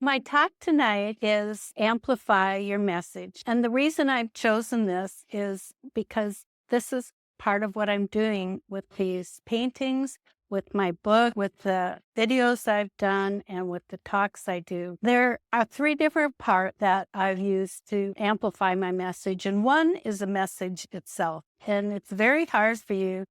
My talk tonight is Amplify Your Message. And the reason I've chosen this is because this is part of what I'm doing with these paintings, with my book, with the videos I've done, and with the talks I do. There are three different parts that I've used to amplify my message. And one is the message itself. And it's very hard for you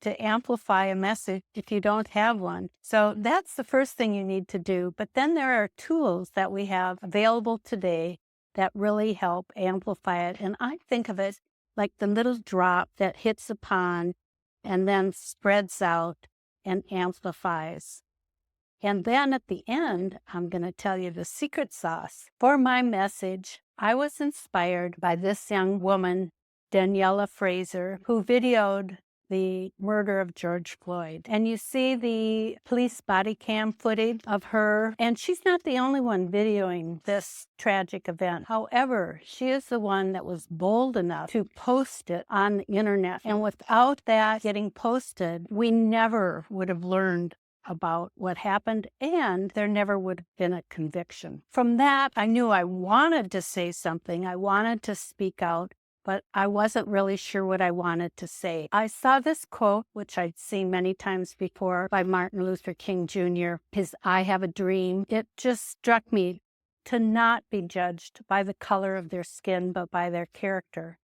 to amplify a message if you don't have one. So that's the first thing you need to do. But then there are tools that we have available today that really help amplify it. And I think of it like the little drop that hits a pond and then spreads out and amplifies. And then at the end, I'm going to tell you the secret sauce. For my message, I was inspired by this young woman, Daniella Fraser, who videoed the murder of George Floyd. And you see the police body cam footage of her, and she's not the only one videoing this tragic event. However, she is the one that was bold enough to post it on the internet. And without that getting posted, we never would have learned about what happened, and there never would have been a conviction. From that, I knew I wanted to say something. I wanted to speak out, but I wasn't really sure what I wanted to say. I saw this quote, which I'd seen many times before, by Martin Luther King Jr., his "I have a dream." It just struck me to not be judged by the color of their skin, but by their character.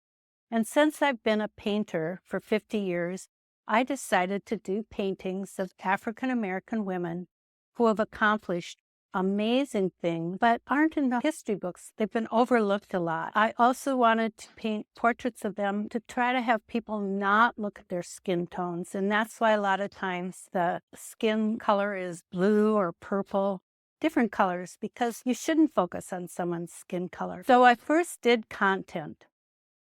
And since I've been a painter for 50 years, I decided to do paintings of African American women who have accomplished amazing things, but aren't in the history books. They've been overlooked a lot. I also wanted to paint portraits of them to try to have people not look at their skin tones. And that's why a lot of times the skin color is blue or purple, different colors, because you shouldn't focus on someone's skin color. So I first did content.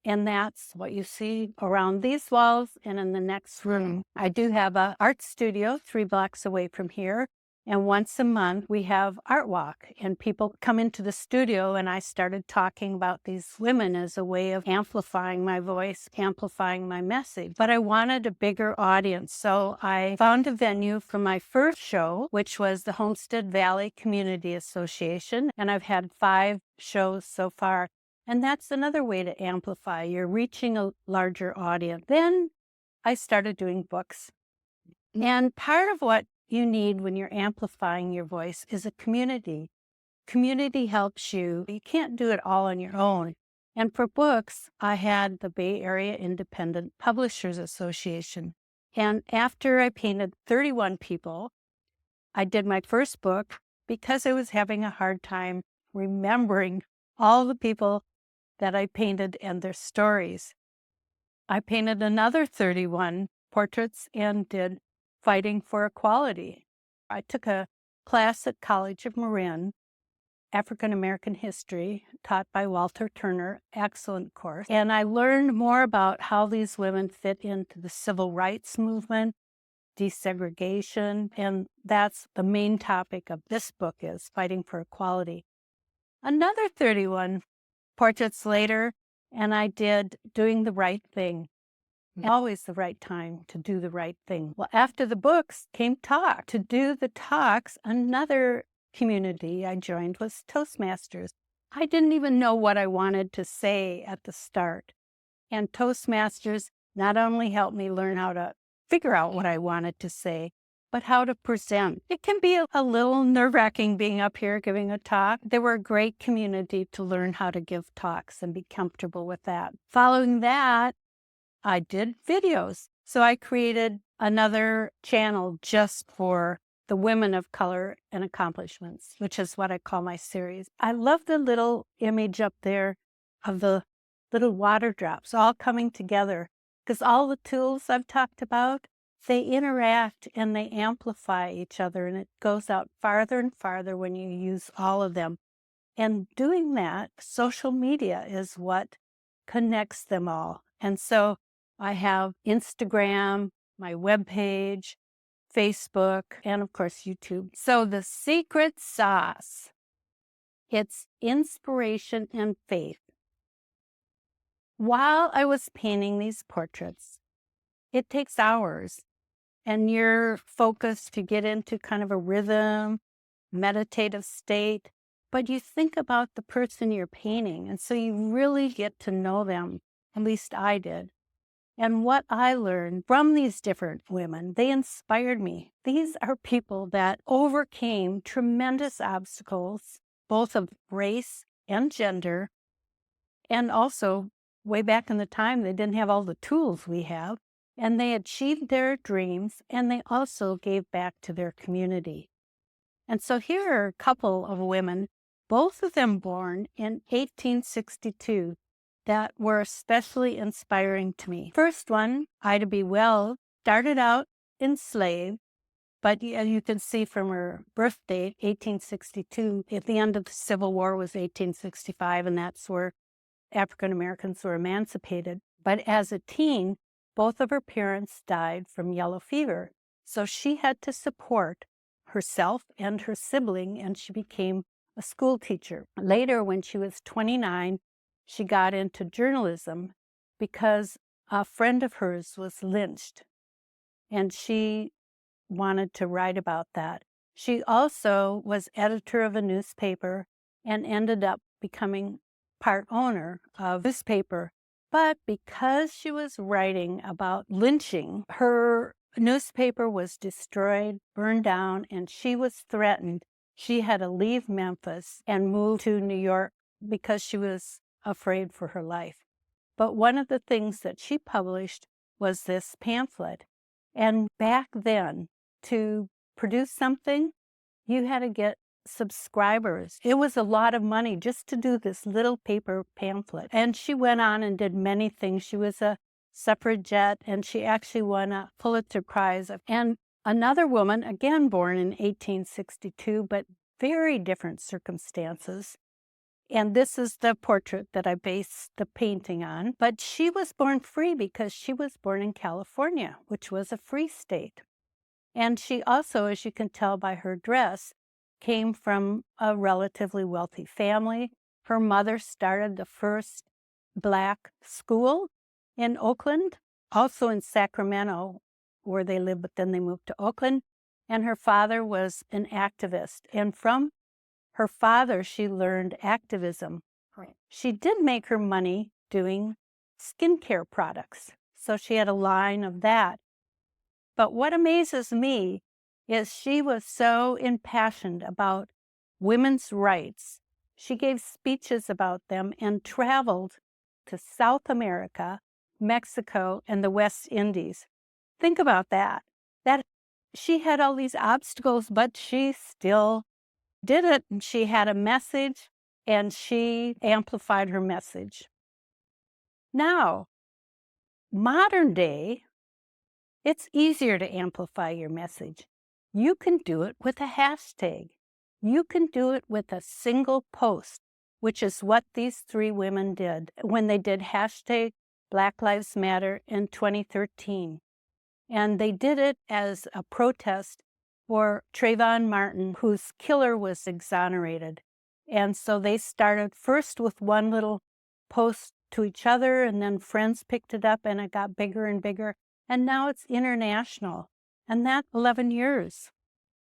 And that's what you see around these walls and in the next room. I do have an art studio 3 blocks away from here. And once a month, we have Art Walk. And people come into the studio, and I started talking about these women as a way of amplifying my voice, amplifying my message. But I wanted a bigger audience. So I found a venue for my first show, which was the Homestead Valley Community Association. And I've had 5 shows so far. And that's another way to amplify. You're reaching a larger audience. Then I started doing books. And part of what you need when you're amplifying your voice is a community. Community helps you. You can't do it all on your own. And for books, I had the Bay Area Independent Publishers Association. And after I painted 31 people, I did my first book because I was having a hard time remembering all the people that I painted and their stories. I painted another 31 portraits and did Fighting for Equality. I took a class at College of Marin, African American History, taught by Walter Turner, excellent course. And I learned more about how these women fit into the civil rights movement, desegregation, and that's the main topic of this book is Fighting for Equality. Another 31 portraits later, and I did Doing the Right Thing. Always the right time to do the right thing. Well, after the books came talk. To do the talks, another community I joined was Toastmasters. I didn't even know what I wanted to say at the start. And Toastmasters not only helped me learn how to figure out what I wanted to say, but how to present. It can be a little nerve-wracking being up here giving a talk. They were a great community to learn how to give talks and be comfortable with that. Following that, I did videos. So I created another channel just for the women of color and accomplishments, which is what I call my series. I love the little image up there of the little water drops all coming together because all the tools I've talked about, they interact and they amplify each other, and it goes out farther and farther when you use all of them. And doing that, social media is what connects them all. And so I have Instagram, my webpage, Facebook, and of course, YouTube. So the secret sauce, it's inspiration and faith. While I was painting these portraits, it takes hours, and you're focused to get into kind of a rhythm, meditative state. but you think about the person you're painting. And so you really get to know them. At least I did. And what I learned from these different women, they inspired me. These are people that overcame tremendous obstacles, both of race and gender. And also, way back in the time, they didn't have all the tools we have. And they achieved their dreams, and they also gave back to their community. And so here are a couple of women, both of them born in 1862, that were especially inspiring to me. First one, Ida B. Wells, started out enslaved, but you can see from her birth date, 1862, at the end of the Civil War was 1865, and that's where African Americans were emancipated. But as a teen, both of her parents died from yellow fever. So she had to support herself and her sibling, and she became a school teacher. Later, when she was 29, she got into journalism because a friend of hers was lynched, and she wanted to write about that. She also was editor of a newspaper and ended up becoming part owner of this paper. But because she was writing about lynching, her newspaper was destroyed, burned down, and she was threatened. She had to leave Memphis and move to New York because she was afraid for her life. But one of the things that she published was this pamphlet. And back then, to produce something, you had to get subscribers. It was a lot of money just to do this little paper pamphlet. And she went on and did many things. She was a suffragette, and she actually won a Pulitzer Prize. And another woman, again born in 1862, but very different circumstances. And this is the portrait that I based the painting on. But she was born free because she was born in California, which was a free state. And she also, as you can tell by her dress, came from a relatively wealthy family. Her mother started the first Black school in Oakland, also in Sacramento, where they lived, but then they moved to Oakland. And her father was an activist. And from her father, she learned activism. Right. She did make her money doing skincare products. So she had a line of that. But what amazes me is she was so impassioned about women's rights. She gave speeches about them and traveled to South America, Mexico, and the West Indies. Think about that. That she had all these obstacles, but she still did it. And she had a message, and she amplified her message. Now, modern day, it's easier to amplify your message. You can do it with a hashtag. You can do it with a single post, which is what these three women did when they did hashtag Black Lives Matter in 2013. And they did it as a protest for Trayvon Martin, whose killer was exonerated. And so they started first with one little post to each other, and then friends picked it up, and it got bigger and bigger. And now it's international, and that's 11 years.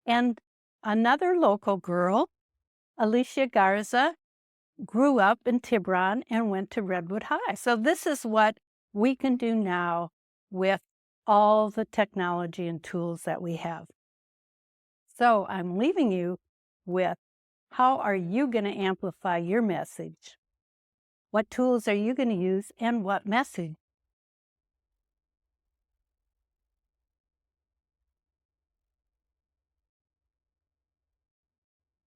And another local girl, Alicia Garza, grew up in Tiburon and went to Redwood High. So this is what we can do now with all the technology and tools that we have. So I'm leaving you with, how are you going to amplify your message? What tools are you going to use, and what message